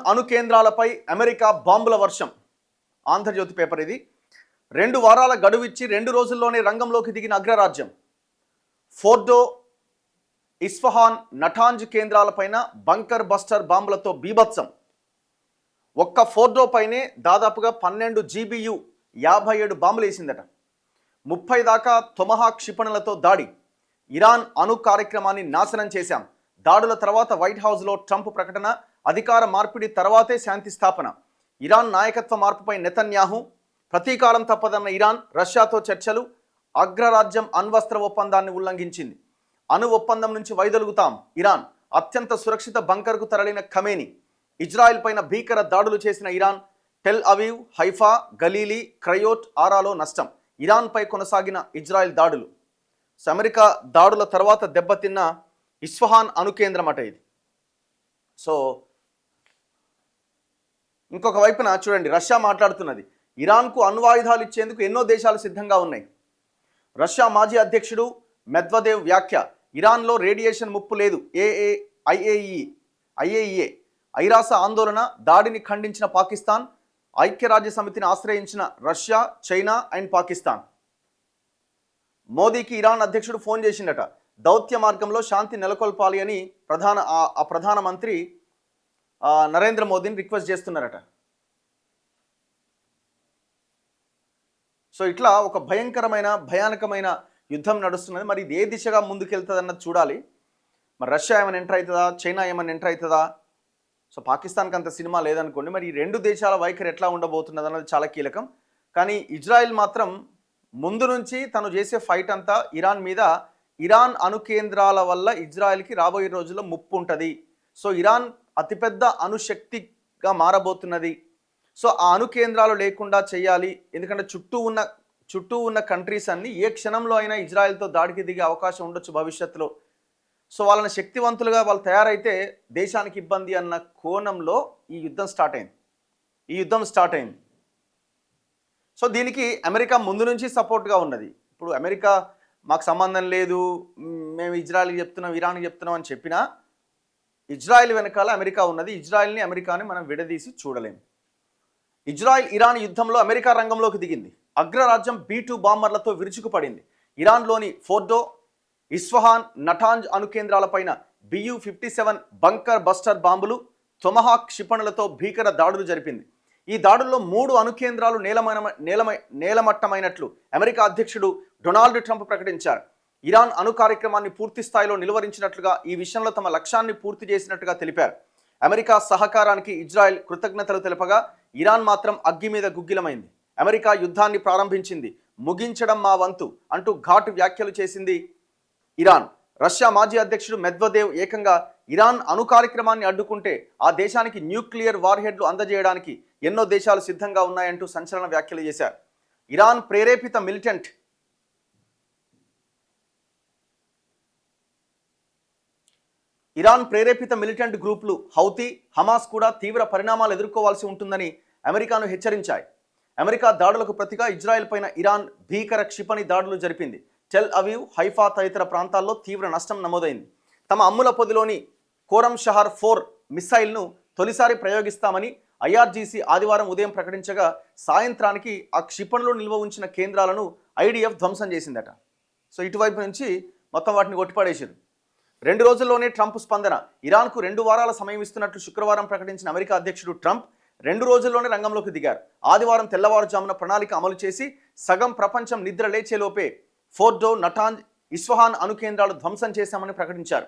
అణు కేంద్రాలపై అమెరికా బాంబుల వర్షం. ఆంధ్రజ్యోతి పేపర్ ఇది. 2 వారాల గడువిచ్చి 2 రోజుల్లోనే రంగంలోకి దిగిన అగ్రరాజ్యం. ఫోర్డో, ఇస్ఫహాన్, నటాంజ్ కేంద్రాలపైన బంకర్ బస్టర్ బాంబులతో బీభత్సం. ఒక్క ఫోర్డో పైనే దాదాపుగా 12 GBU 57 బాంబులు వేసిందట. 30 దాకా తొమహాక్ క్షిపణులతో దాడి. ఇరాన్ అణు కార్యక్రమాన్ని నాశనం చేశాం. దాడుల తర్వాత వైట్ హౌస్లో ట్రంప్ ప్రకటన. అధికార మార్పిడి తర్వాతే శాంతి స్థాపన. ఇరాన్ నాయకత్వ మార్పుపై నెతన్యాహు. ప్రతీకారం తప్పదన్న ఇరాన్. రష్యాతో చర్చలు. అగ్రరాజ్యం అణ్వస్త్ర ఒప్పందాన్ని ఉల్లంఘించింది. అణు ఒప్పందం నుంచి వైదొలుగుతాం. ఇరాన్. అత్యంత సురక్షిత బంకర్కు తరలిన ఖమేని. ఇజ్రాయెల్ పైన భీకర దాడులు చేసిన ఇరాన్. టెల్ అవీవ్, హైఫా, గలీలీ, క్రయోట్, ఆరాలో నష్టం. ఇరాన్పై కొనసాగిన ఇజ్రాయెల్ దాడులు. అమెరికా దాడుల తర్వాత దెబ్బతిన్న ఇస్ఫహాన్ అణు కేంద్రం అట ఇది. సో ఇంకొక వైపున చూడండి, రష్యా మాట్లాడుతున్నది. ఇరాన్కు అణ్వాయుధాలు ఇచ్చేందుకు ఎన్నో దేశాలు సిద్ధంగా ఉన్నాయి. రష్యా మాజీ అధ్యక్షుడు మెద్వదేవ్ వ్యాఖ్య. ఇరాన్లో రేడియేషన్ ముప్పు లేదు. ఐఏఈఏ ఐరాస ఆందోళన. దాడిని ఖండించిన పాకిస్తాన్. ఐక్యరాజ్య సమితిని ఆశ్రయించిన రష్యా, చైనా అండ్ పాకిస్తాన్. మోదీకి ఇరాన్ అధ్యక్షుడు ఫోన్ చేసిండట. దౌత్య మార్గంలో శాంతి నెలకొల్పాలి అని ప్రధానమంత్రి నరేంద్ర మోదీని రిక్వెస్ట్ చేస్తున్నారట. సో ఇట్లా ఒక భయానకమైన యుద్ధం నడుస్తున్నది. మరి ఇది ఏ దిశగా ముందుకెళ్తుంది అన్నది చూడాలి. మరి రష్యా ఏమైనా ఎంటర్ అవుతుందా, చైనా ఏమైనా ఎంటర్ అవుతుందా? సో పాకిస్తాన్కి అంత సినిమా లేదనుకోండి. మరి ఈ 2 దేశాల వైఖరి ఎట్లా ఉండబోతున్నది అన్నది చాలా కీలకం. కానీ ఇజ్రాయెల్ మాత్రం ముందు నుంచి తను చేసే ఫైట్ అంతా ఇరాన్ మీద. ఇరాన్ అణు కేంద్రాల వల్ల ఇజ్రాయెల్కి రాబోయే రోజుల్లో ముప్పు ఉంటుంది. సో ఇరాన్ అతిపెద్ద అణుశక్తిగా మారబోతున్నది. సో ఆ అణు కేంద్రాలు లేకుండా చేయాలి. ఎందుకంటే చుట్టూ ఉన్న కంట్రీస్ అన్ని ఏ క్షణంలో అయినా ఇజ్రాయెల్తో దాడికి దిగే అవకాశం ఉండొచ్చు భవిష్యత్తులో. సో వాళ్ళని శక్తివంతులుగా వాళ్ళు తయారైతే దేశానికి ఇబ్బంది అన్న కోణంలో ఈ యుద్ధం స్టార్ట్ అయింది. సో దీనికి అమెరికా ముందు నుంచి సపోర్ట్గా ఉన్నది. ఇప్పుడు అమెరికా మాకు సంబంధం లేదు, మేము ఇజ్రాయెల్కి చెప్తున్నాం, ఇరాన్కి చెప్తున్నాం అని చెప్పినా ఇజ్రాయెల్ వెనకాల అమెరికా ఉన్నది. ఇజ్రాయెల్ని, అమెరికాని మనం విడదీసి చూడలేం. ఇజ్రాయెల్ ఇరాన్ యుద్ధంలో అమెరికా రంగంలోకి దిగింది. అగ్రరాజ్యం B-2 బాంబర్లతో విరుచుకుపడింది. ఇరాన్లోని ఫోర్డో, ఇస్ఫహాన్, నటాంజ్ అణు కేంద్రాలపైన BU-57 బంకర్ బస్టర్ బాంబులు, తొమహాక్ క్షిపణులతో భీకర దాడులు జరిపింది. ఈ దాడుల్లో 3 అణు కేంద్రాలు నేలమట్టమైనట్లు అమెరికా అధ్యక్షుడు డొనాల్డ్ ట్రంప్ ప్రకటించారు. ఇరాన్ అణు కార్యక్రమాన్ని పూర్తి స్థాయిలో నిలువరించినట్లుగా, ఈ విషయంలో తమ లక్ష్యాన్ని పూర్తి చేసినట్టుగా తెలిపారు. అమెరికా సహకారానికి ఇజ్రాయెల్ కృతజ్ఞతలు తెలపగా, ఇరాన్ మాత్రం అగ్గి మీద గుగ్గిలమైంది. అమెరికా యుద్ధాన్ని ప్రారంభించింది, ముగించడం మా వంతు అంటూ ఘాటు వ్యాఖ్యలు చేసింది ఇరాన్. రష్యా మాజీ అధ్యక్షుడు మెద్వదేవ్ ఏకంగా ఇరాన్ అణు కార్యక్రమాన్ని అడ్డుకుంటే ఆ దేశానికి న్యూక్లియర్ వార్హెడ్లు అందజేయడానికి ఎన్నో దేశాలు సిద్ధంగా ఉన్నాయంటూ సంచలన వ్యాఖ్యలు చేశారు. ఇరాన్ ప్రేరేపిత మిలిటెంట్ గ్రూపులు హౌతీ, హమాస్ కూడా తీవ్ర పరిణామాలు ఎదుర్కోవాల్సి ఉంటుందని అమెరికాను హెచ్చరించాయి. అమెరికా దాడులకు ప్రతిగా ఇజ్రాయెల్ పైన ఇరాన్ భీకర క్షిపణి దాడులు జరిపింది. టెల్ అవీవ్, హైఫా తదితర ప్రాంతాల్లో తీవ్ర నష్టం నమోదైంది. తమ అమ్ముల పొదిలోని కోరం షహర్ 4 మిసైల్ను తొలిసారి ప్రయోగిస్తామని IRGC ఆదివారం ఉదయం ప్రకటించగా, సాయంత్రానికి ఆ క్షిపణులు నిల్వ ఉంచిన కేంద్రాలను IDF ధ్వంసం చేసిందట. సో ఇటువైపు నుంచి మొత్తం వాటిని కొట్టిపడేసారు. 2 రోజుల్లోనే ట్రంప్ స్పందన. ఇరాన్కు 2 వారాల సమయం ఇస్తున్నట్లు శుక్రవారం ప్రకటించిన అమెరికా అధ్యక్షుడు ట్రంప్ 2 రోజుల్లోనే రంగంలోకి దిగారు. ఆదివారం తెల్లవారుజామున ప్రణాళిక అమలు చేసి సగం ప్రపంచం నిద్ర లేచేలోపే ఫోర్డో, నటాంజ్, ఇస్ఫహాన్ అణు కేంద్రాలు ధ్వంసం చేశామని ప్రకటించారు.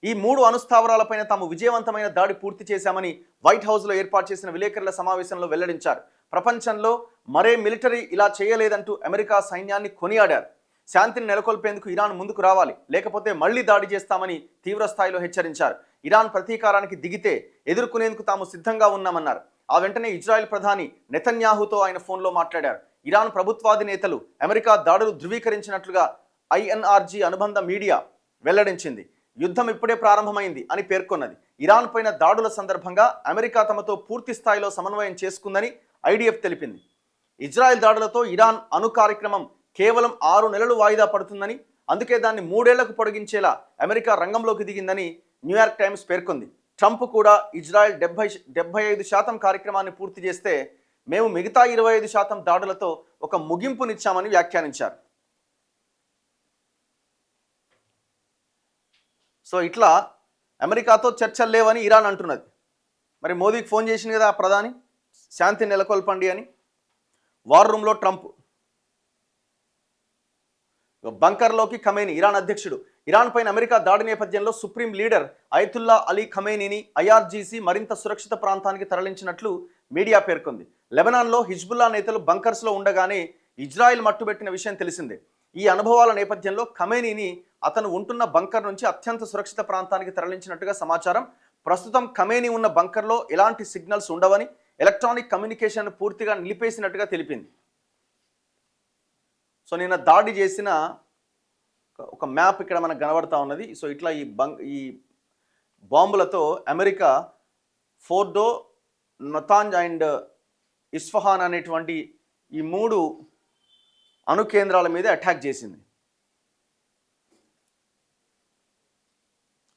ఈ 3 అణుస్థావరాలపైన తాము విజయవంతమైన దాడి పూర్తి చేశామని వైట్ హౌస్లో ఏర్పాటు చేసిన విలేకరుల సమావేశంలో వెల్లడించారు. ప్రపంచంలో మరే మిలిటరీ ఇలా చేయలేదంటూ అమెరికా సైన్యాన్ని కొనియాడారు. శాంతిని నెలకొల్పేందుకు ఇరాన్ ముందుకు రావాలి, లేకపోతే మళ్లీ దాడి చేస్తామని తీవ్ర స్థాయిలో హెచ్చరించారు. ఇరాన్ ప్రతీకారానికి దిగితే ఎదుర్కొనేందుకు తాము సిద్ధంగా ఉన్నామన్నారు. ఆ వెంటనే ఇజ్రాయెల్ ప్రధాని నెతన్యాహుతో ఆయన ఫోన్లో మాట్లాడారు. ఇరాన్ ప్రభుత్వాది నేతలు అమెరికా దాడులు ధృవీకరించినట్లుగా INRG అనుబంధ మీడియా వెల్లడించింది. యుద్ధం ఇప్పుడే ప్రారంభమైంది అని పేర్కొన్నది. ఇరాన్ పైన దాడుల సందర్భంగా అమెరికా తమతో పూర్తి స్థాయిలో సమన్వయం చేసుకుందని IDF తెలిపింది. ఇజ్రాయెల్ దాడులతో ఇరాన్ అణు కార్యక్రమం కేవలం 6 నెలలు వాయిదా పడుతుందని, అందుకే దాన్ని 3 ఏళ్లకు పొడిగించేలా అమెరికా రంగంలోకి దిగిందని న్యూయార్క్ టైమ్స్ పేర్కొంది. ట్రంప్ కూడా ఇజ్రాయెల్ 75% కార్యక్రమాన్ని పూర్తి చేస్తే మేము మిగతా 25% దాడులతో ఒక ముగింపునిచ్చామని వ్యాఖ్యానించారు. సో ఇట్లా అమెరికాతో చర్చలు లేవని ఇరాన్ అంటున్నది. మరి మోదీకి ఫోన్ చేసింది కదా ప్రధాని, శాంతి నెలకొల్పండి అని. వార్ రూమ్లో ట్రంప్, బంకర్లోకి ఖమేనీ. ఇరాన్ అధ్యక్షుడు ఇరాన్ పైన అమెరికా దాడి నేపథ్యంలో సుప్రీం లీడర్ అయతుల్లా అలీ ఖమేనీని ఐఆర్జీసీ మరింత సురక్షిత ప్రాంతానికి తరలించినట్లు మీడియా పేర్కొంది. లెబనాన్లో హిజ్బుల్లా నేతలు బంకర్స్లో ఉండగానే ఇజ్రాయెల్ మట్టుబెట్టిన విషయం తెలిసిందే. ఈ అనుభవాల నేపథ్యంలో ఖమేనీని అతను ఉంటున్న బంకర్ నుంచి అత్యంత సురక్షిత ప్రాంతానికి తరలించినట్టుగా సమాచారం. ప్రస్తుతం ఖమేనీ ఉన్న బంకర్లో ఎలాంటి సిగ్నల్స్ ఉండవని, ఎలక్ట్రానిక్ కమ్యూనికేషన్ పూర్తిగా నిలిపేసినట్టుగా తెలిపింది. సో నిన్న దాడి చేసిన ఒక మ్యాప్ ఇక్కడ మనకు కనబడతా ఉన్నది. సో ఇట్లా ఈ బాంబులతో America Fordow, Natanz and Isfahan అనేటువంటి ఈ 3 అణు కేంద్రాల మీద అటాక్ చేసింది.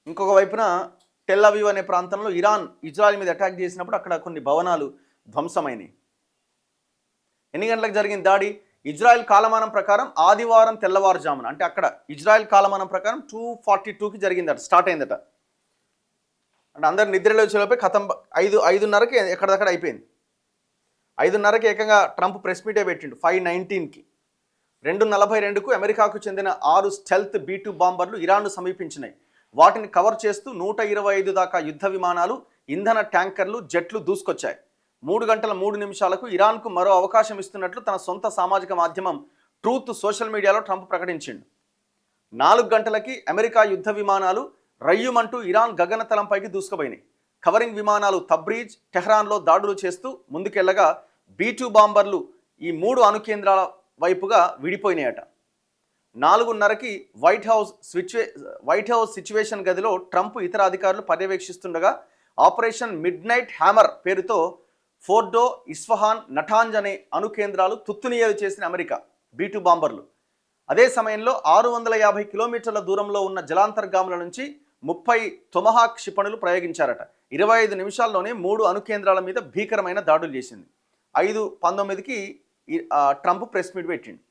ఇంకొక వైపున టెల్ అవీవ్ అనే ప్రాంతంలో ఇరాన్ ఇజ్రాయెల్ మీద అటాక్ చేసినప్పుడు అక్కడ కొన్ని భవనాలు ధ్వంసమైనవి. ఎన్ని గంటలకు జరిగింది దాడి? ఇజ్రాయెల్ కాలమానం ప్రకారం ఆదివారం తెల్లవారుజామున, అంటే అక్కడ ఇజ్రాయెల్ కాలమానం ప్రకారం 2:42కి జరిగిందట, స్టార్ట్ అయిందట. అంటే అందరు నిద్రలో వచ్చేలోపే కథం 5:30కి ఎక్కడదక్కడ అయిపోయింది. 5:30కి ఏకంగా ట్రంప్ ప్రెస్ మీటే పెట్టిండు. 5:19కి 2:42కు అమెరికాకు చెందిన 6 స్టెల్త్ B-2 బాంబర్లు ఇరాన్ను సమీపించినాయి. వాటిని కవర్ చేస్తూ 125 దాకా యుద్ధ విమానాలు, ఇంధన ట్యాంకర్లు, జెట్లు దూసుకొచ్చాయి. 3 గంటల 3 నిమిషాలకు ఇరాన్కు మరో అవకాశం ఇస్తున్నట్లు తన సొంత సామాజిక మాధ్యమం ట్రూత్ సోషల్ మీడియాలో ట్రంప్ ప్రకటించిండు. 4 గంటలకి అమెరికా యుద్ధ విమానాలు రయ్యుమంటూ ఇరాన్ గగనతలంపైకి దూసుకుపోయినాయి. కవరింగ్ విమానాలు తబ్రీజ్, టెహ్రాన్లో దాడులు చేస్తూ ముందుకెళ్లగా B-2 బాంబర్లు ఈ 3 అణు కేంద్రాల వైపుగా విడిపోయినాయట. 4:30కి వైట్ హౌస్ సిచ్యువేషన్ గదిలో ట్రంప్ ఇతర అధికారులు పర్యవేక్షిస్తుండగా ఆపరేషన్ మిడ్ నైట్ హ్యామర్ పేరుతో ఫోర్డో, ఇస్ఫహాన్, నటాంజ్ అనే అణు కేంద్రాలు తుత్తునియలు చేసిన అమెరికా B-2 బాంబర్లు. అదే సమయంలో 650 కిలోమీటర్ల దూరంలో ఉన్న జలాంతర్గాముల నుంచి 30 తొమహాక్ క్షిపణులు ప్రయోగించారట. 25 నిమిషాల్లోనే 3 అణు కేంద్రాల మీద భీకరమైన దాడులు చేసింది. 5:19కి ట్రంప్ ప్రెస్ మీట్ పెట్టిండు.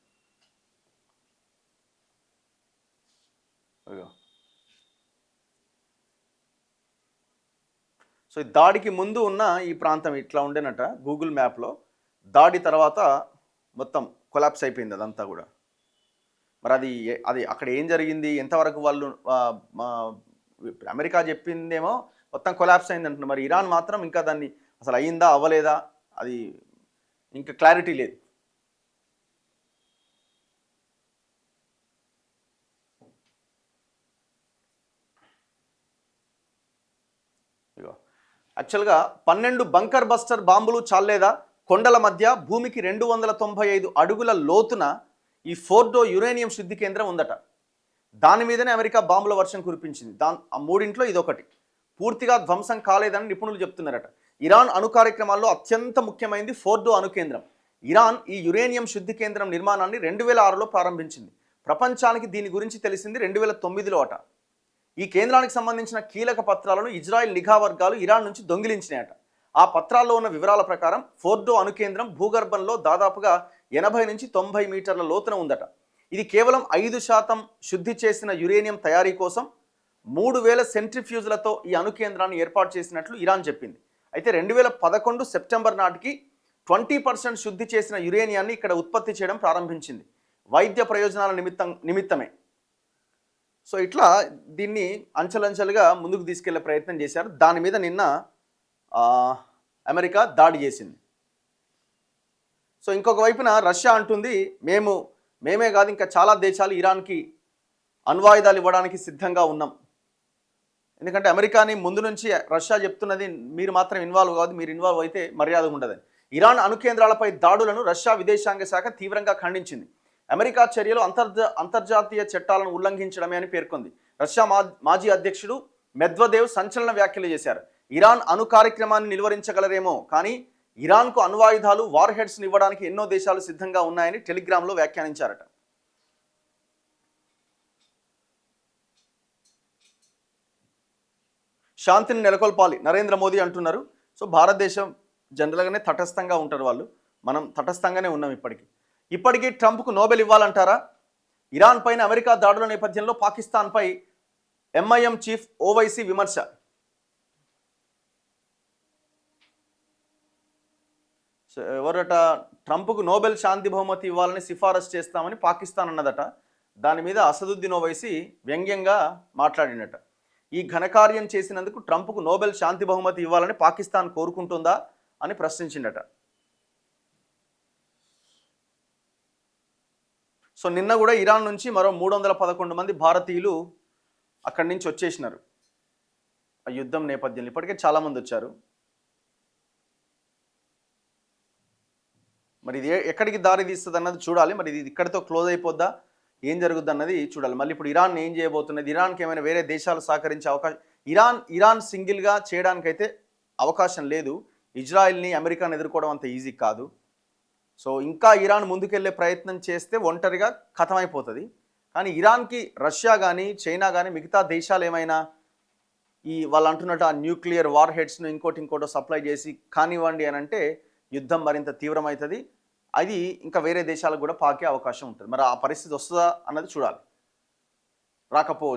సో దాడికి ముందు ఉన్న ఈ ప్రాంతం ఇట్లా ఉండేనట గూగుల్ మ్యాప్లో. దాడి తర్వాత మొత్తం కొలాప్స్ అయిపోయింది అదంతా కూడా. మరి అది అక్కడ ఏం జరిగింది, ఎంతవరకు వాళ్ళు అమెరికా చెప్పిందేమో మొత్తం కొలాప్స్ అయింది అంటున్నారు. మరి ఇరాన్ మాత్రం ఇంకా దాన్ని అసలు అయ్యిందా అవ్వలేదా అది ఇంకా క్లారిటీ లేదు. యాక్చువల్గా 12 బంకర్ బస్టర్ బాంబులు చాలేదా? కొండల మధ్య భూమికి 295 అడుగుల లోతున ఈ ఫోర్డో యురేనియం శుద్ధి కేంద్రం ఉందట. దాని మీదనే అమెరికా బాంబుల వర్షం కురిపించింది. ఆ 3 ఇదొకటి. పూర్తిగా ధ్వంసం కాలేదని నిపుణులు చెప్తున్నారట. ఇరాన్ అణు కార్యక్రమాల్లో అత్యంత ముఖ్యమైనది ఫోర్డో అణు కేంద్రం. ఇరాన్ ఈ యురేనియం శుద్ధి కేంద్రం నిర్మాణాన్ని 2006లో ప్రారంభించింది. ప్రపంచానికి దీని గురించి తెలిసింది 2009లో అట. ఈ కేంద్రానికి సంబంధించిన కీలక పత్రాలను ఇజ్రాయెల్ నిఘా వర్గాలు ఇరాన్ నుంచి దొంగిలించినాయట. ఆ పత్రాల్లో ఉన్న వివరాల ప్రకారం ఫోర్డో అణు కేంద్రం భూగర్భంలో దాదాపుగా 80 నుంచి 90 మీటర్ల లోతున ఉందట. ఇది కేవలం 5% శుద్ధి చేసిన యురేనియం తయారీ కోసం 3000 సెంట్రిఫ్యూజ్లతో ఈ అణు కేంద్రాన్ని ఏర్పాటు చేసినట్లు ఇరాన్ చెప్పింది. అయితే 2011 సెప్టెంబర్ నాటికి 20% శుద్ధి చేసిన యురేనియాన్ని ఇక్కడ ఉత్పత్తి చేయడం ప్రారంభించింది. వైద్య ప్రయోజనాల నిమిత్తమే. సో ఇట్లా దీన్ని అంచెలంచెలుగా ముందుకు తీసుకెళ్లే ప్రయత్నం చేశారు. దాని మీద నిన్న అమెరికా దాడి చేసింది. సో ఇంకొక వైపున రష్యా అంటుంది మేమే కాదు ఇంకా చాలా దేశాలు ఇరాన్కి అణ్వాయుధాలు ఇవ్వడానికి సిద్ధంగా ఉన్నాం. ఎందుకంటే అమెరికాని ముందు నుంచి రష్యా చెప్తున్నది మీరు మాత్రం ఇన్వాల్వ్ కాదు, మీరు ఇన్వాల్వ్ అయితే మర్యాద ఉండదని. ఇరాన్ అణు కేంద్రాలపై దాడులను రష్యా విదేశాంగ శాఖ తీవ్రంగా ఖండించింది. అమెరికా చర్యలు అంతర్జాతీయ చట్టాలను ఉల్లంఘించడమే అని పేర్కొంది. రష్యా మాజీ అధ్యక్షుడు మెద్వదేవ్ సంచలన వ్యాఖ్యలు చేశారు. ఇరాన్ అణు కార్యక్రమాన్ని నిలువరించగలరేమో, కానీ ఇరాన్కు అణ్వాయుధాలు, వార్ హెడ్స్ని ఇవ్వడానికి ఎన్నో దేశాలు సిద్ధంగా ఉన్నాయని టెలిగ్రామ్లో వ్యాఖ్యానించారట. శాంతిని నెలకొల్పాలి నరేంద్ర మోదీ అంటున్నారు. సో భారతదేశం జనరల్గానే తటస్థంగా ఉంటారు వాళ్ళు. మనం తటస్థంగానే ఉన్నాం ఇప్పటికీ ట్రంప్కు నోబెల్ ఇవ్వాలంటారా? ఇరాన్ పైన అమెరికా దాడుల నేపథ్యంలో పాకిస్తాన్పై ఎంఐఎం చీఫ్ ఓవైసీ విమర్శ. ఎవరట? ట్రంప్కు నోబెల్ శాంతి బహుమతి ఇవ్వాలని సిఫారసు చేస్తామని పాకిస్తాన్ అన్నదట. దాని మీద అసదుద్దీన్ ఓవైసీ వ్యంగ్యంగా మాట్లాడినట. ఈ ఘనకార్యం చేసినందుకు ట్రంప్కు నోబెల్ శాంతి బహుమతి ఇవ్వాలని పాకిస్తాన్ కోరుకుంటుందా అని ప్రశ్నించిండట. సో నిన్న కూడా ఇరాన్ నుంచి మరో 311 మంది భారతీయులు అక్కడి నుంచి వచ్చేసినారు. ఆ యుద్ధం నేపథ్యంలో ఇప్పటికే చాలామంది వచ్చారు. మరి ఇది ఎక్కడికి దారి తీస్తుంది అన్నది చూడాలి. మరి ఇది ఇక్కడితో క్లోజ్ అయిపోద్దా, ఏం జరుగుద్ది అన్నది చూడాలి. మళ్ళీ ఇప్పుడు ఇరాన్ ఏం చేయబోతున్నది, ఇరాన్కి ఏమైనా వేరే దేశాలు సహకరించే అవకాశం, ఇరాన్ సింగిల్గా చేయడానికైతే అవకాశం లేదు. ఇజ్రాయిల్ని అమెరికాని ఎదుర్కోవడం అంత ఈజీ కాదు. సో ఇంకా ఇరాన్ ముందుకెళ్లే ప్రయత్నం చేస్తే ఒంటరిగా ఖతమైపోతుంది. కానీ ఇరాన్కి రష్యా కానీ చైనా కానీ మిగతా దేశాలు ఏమైనా వాళ్ళు అంటున్నట్టు ఆ న్యూక్లియర్ వార్ హెడ్స్ను ఇంకోటో సప్లై చేసి కానివ్వండి అని అంటే యుద్ధం మరింత తీవ్రమవుతుంది. అది ఇంకా వేరే దేశాలకు కూడా పాకే అవకాశం ఉంటుంది. మరి ఆ పరిస్థితి వస్తుందా అన్నది చూడాలి. రాకపోవచ్చు.